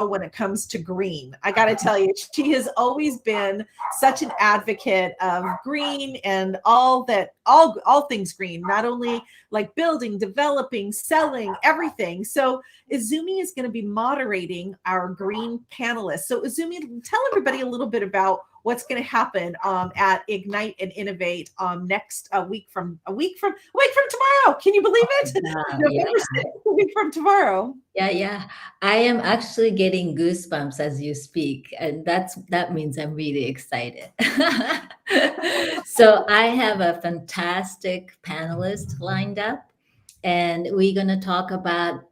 when it comes to green. I got to tell you, she has always been such an advocate of green and all that, all things green, not only like building, developing, selling, everything. So Izumi is going to be moderating our green panelists. So Izumi, tell everybody a little bit about what's going to happen at Ignite and Innovate next a week from tomorrow. Can you believe it? Yeah. November 6th, a week from tomorrow. Yeah. I am actually getting goosebumps as you speak, and that means I'm really excited. So I have a fantastic panelist lined up, and we're going to talk about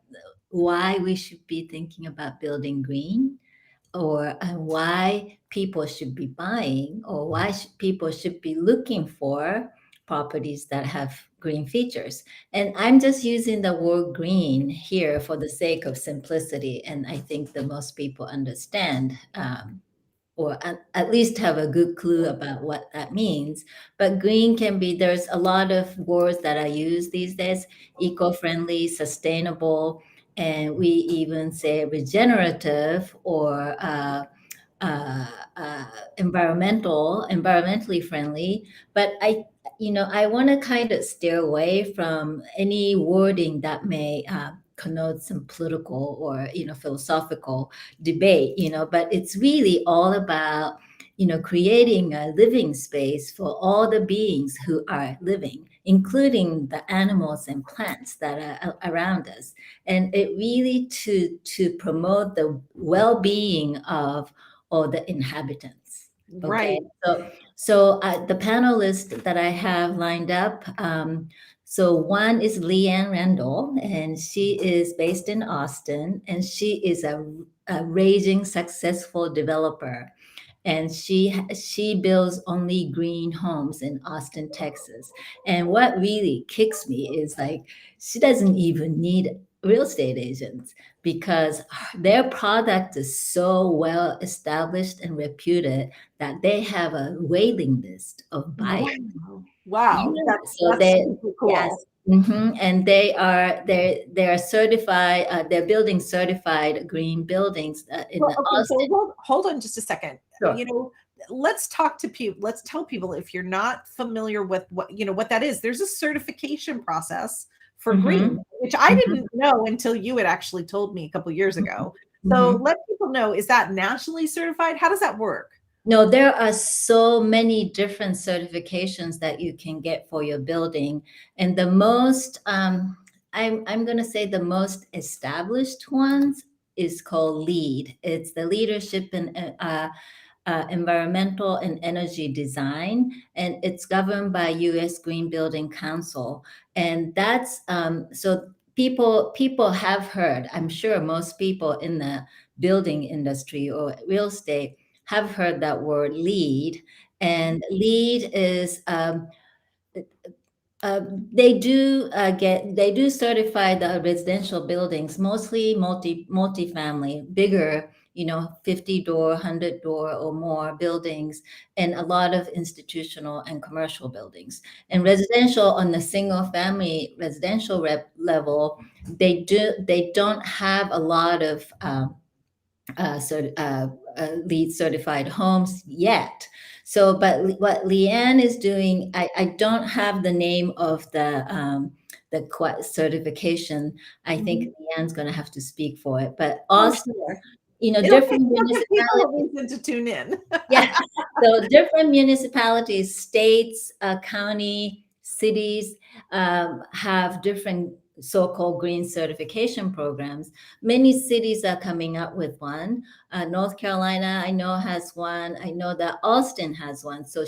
why we should be thinking about building green, or why people should be buying, or why people should be looking for properties that have green features. And I'm just using the word green here for the sake of simplicity. And I think that most people understand, or at least have a good clue about what that means. But green can be, there's a lot of words that are used these days: eco-friendly, sustainable, and we even say regenerative, or uh, uh, environmentally friendly. But I want to kind of steer away from any wording that may connote some political or philosophical debate. But it's really all about creating a living space for all the beings who are living, including the animals and plants that are around us, and it really to promote the well-being of all the inhabitants. Okay, Right. so the panelists that I have lined up. So one is Leanne Randall, and she is based in Austin, and she is a raging successful developer, and she builds only green homes in Austin, Texas. And what really kicks me is, like, she doesn't even need real estate agents, because their product is so well established and reputed that they have a waiting list of buyers. Wow. Wow. Yeah, so That's they, super yes. cool. And they are certified. They're building certified green buildings in Well, the okay, so Austin. hold on just a second. Sure. You know, let's talk to people. Let's tell people, if you're not familiar with what that is, there's a certification process for Mm-hmm. green, which I Mm-hmm. didn't know until you had actually told me a couple years ago. So Mm-hmm. let people know, is that nationally certified? How does that work? No, there are so many different certifications that you can get for your building, and the most I'm going to say the most established ones is called LEED. It's the Leadership in Environmental and Energy Design, and it's governed by U.S. Green Building Council, and that's so people have heard. I'm sure most people in the building industry or real estate have heard that word LEED, and LEED is they do certify the residential buildings, mostly multifamily, bigger, 50 door, 100 door or more buildings, and a lot of institutional and commercial buildings. And residential, on the single family residential level, they don't have a lot of LEED certified homes yet. So, but what Leanne is doing, I don't have the name of the certification. I think Mhm. Leanne's going to have to speak for it. But Oh, also, sure. different It'll give people a municipalities. reason to tune in. Yeah. So different municipalities, states, county, cities have different so-called green certification programs. Many cities are coming up with one. North Carolina, I know, has one. I know that Austin has one. So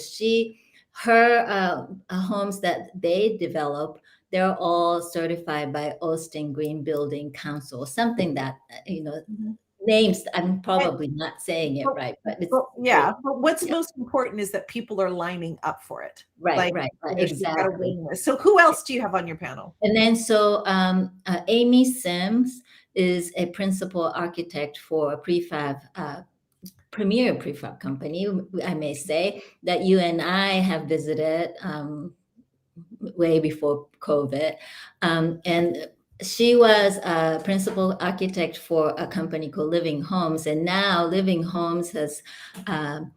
her homes that they develop, they're all certified by Austin Green Building Council, something that, Mhm. names, I'm And probably not saying it but right, but it's but yeah, but what's yeah, most important is that people are lining up for it. right, Like, right, right, you've got a exactly. waiting list. So who else do you have on your panel? And then Amy Sims is a principal architect for a premier prefab company, I may say, that you and I have visited way before COVID. And she was a principal architect for a company called Living Homes, and now Living Homes has um,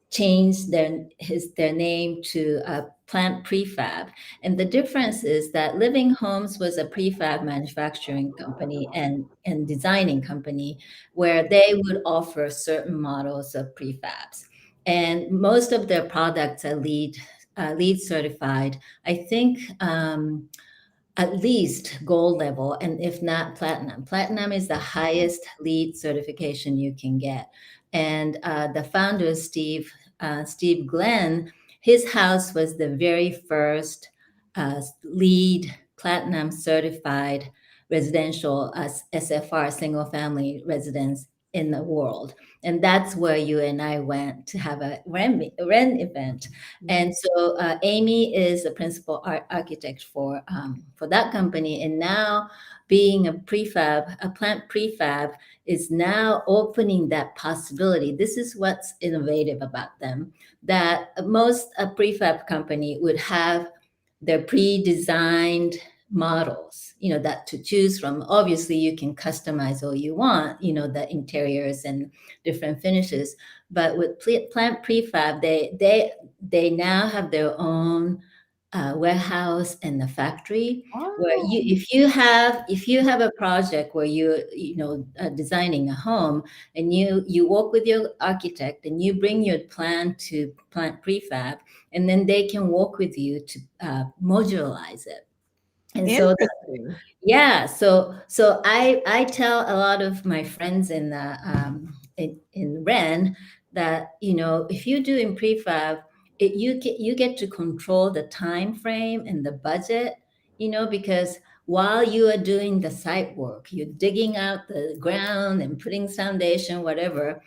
changed their name to Plant Prefab. And the difference is that Living Homes was a prefab manufacturing company and designing company where they would offer certain models of prefabs. And most of their products are LEED certified. I think at least gold level, and if not platinum. Platinum is the highest LEED certification you can get. And the founder, Steve Glenn, his house was the very first LEED platinum certified residential SFR, single family residence in the world. And that's where you and I went to have a WREN event. And so Amy is the principal architect for that company. And now being a plant prefab is now opening that possibility. This is what's innovative about them, that most a prefab company would have their pre-designed models, that to choose from. Obviously, you can customize all you want, the interiors and different finishes. But with plant prefab, they now have their own warehouse and the factory where Oh, if you have a project where you designing a home, and you work with your architect and you bring your plan to plant prefab, and then they can work with you to modularize it. And so interesting. yeah, so I tell a lot of my friends in WREN that if you do in prefab, you get to control the time frame and the budget, because while you are doing the site work, you're digging out the ground and putting foundation, whatever,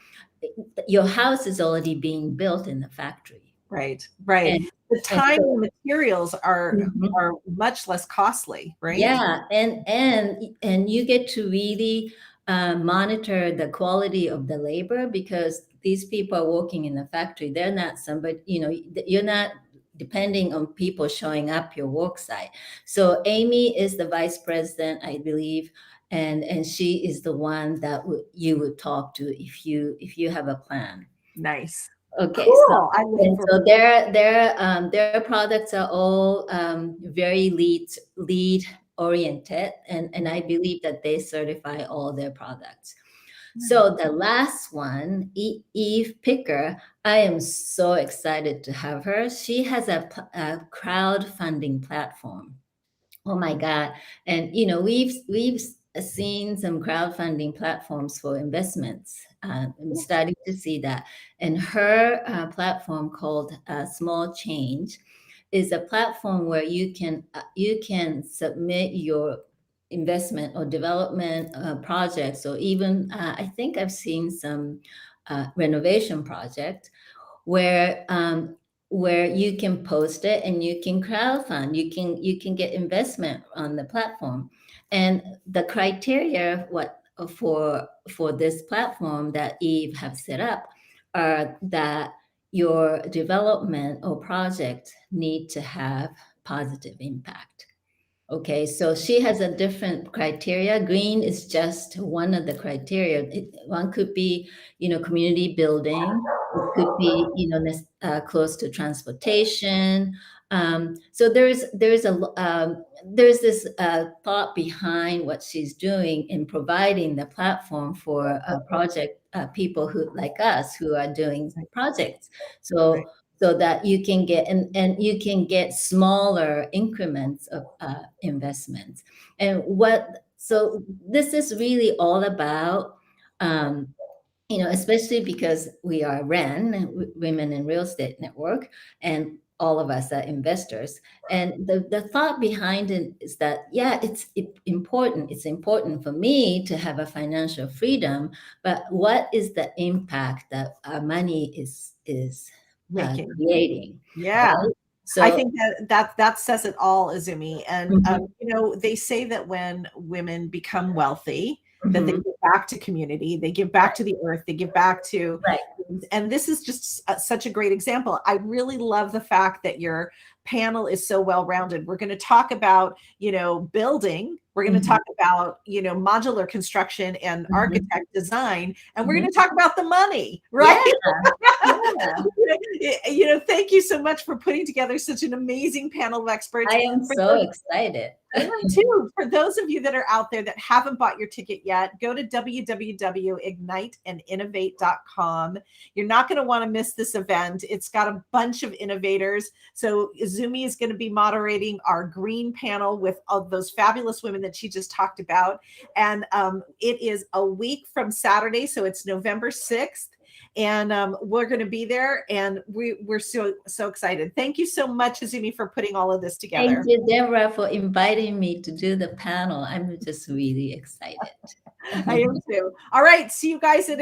your house is already being built in the factory, Right, right. and The and time so. and materials Mhm. are much less costly, right? Yeah, and you get to really monitor the quality of the labor, because these people are working in the factory. They're not somebody, you're not depending on people showing up your work site. So Amy is the vice president, I believe, and she is the one that you would talk to if you have a plan. Nice. Okay, so Cool. I look and for so their products are all very lead oriented, and I believe that they certify all their products. So the last one, Eve Picker, I am so excited to have her. She has a crowdfunding platform. Oh my God. And we've seen some crowdfunding platforms for investments. I'm starting to see that. And her platform called Small Change is a platform where you can submit your investment or development projects, or even I think I've seen some renovation project where you can post it and you can crowdfund, you can get investment on the platform. And the criteria for this platform that Eve have set up are that your development or project need to have positive impact. Okay, so she has a different criteria. Green is just one of the criteria. One could be, community building. It could be, close to transportation. So there's this thought behind what she's doing in providing the platform for project people who like us who are doing projects. right. So that you can get and you can get smaller increments of investments. And so this is really all about especially because we are WREN, Women in Real Estate Network, and all of us are investors. And the thought behind it is that, yeah, important. It's important for me to have a financial freedom, but what is the impact that our money is Making. creating, Yeah. right? I So, think that says it all, Azumi. And mhm, they say that when women become wealthy, that they mhm, give back to community, they give back to the earth, they give back to, right. and this is just such a great example. I really love the fact that you're panel is so well-rounded. We're going to talk about, building. We're going to talk about, modular construction and architect design, and we're going to talk about the money, right? Yeah. Thank you so much for putting together such an amazing panel of experts. I am so excited. I am too. For those of you that are out there that haven't bought your ticket yet, go to www.igniteandinnovate.com. You're not going to want to miss this event. It's got a bunch of innovators. So Izumi is going to be moderating our green panel with all those fabulous women that she just talked about. And it is a week from Saturday. So it's November 6th. And we're going to be there, and we're so excited. Thank you so much, Izumi, for putting all of this together. Thank you, Deborah, for inviting me to do the panel. I'm just really excited. I am too. All right. See you guys at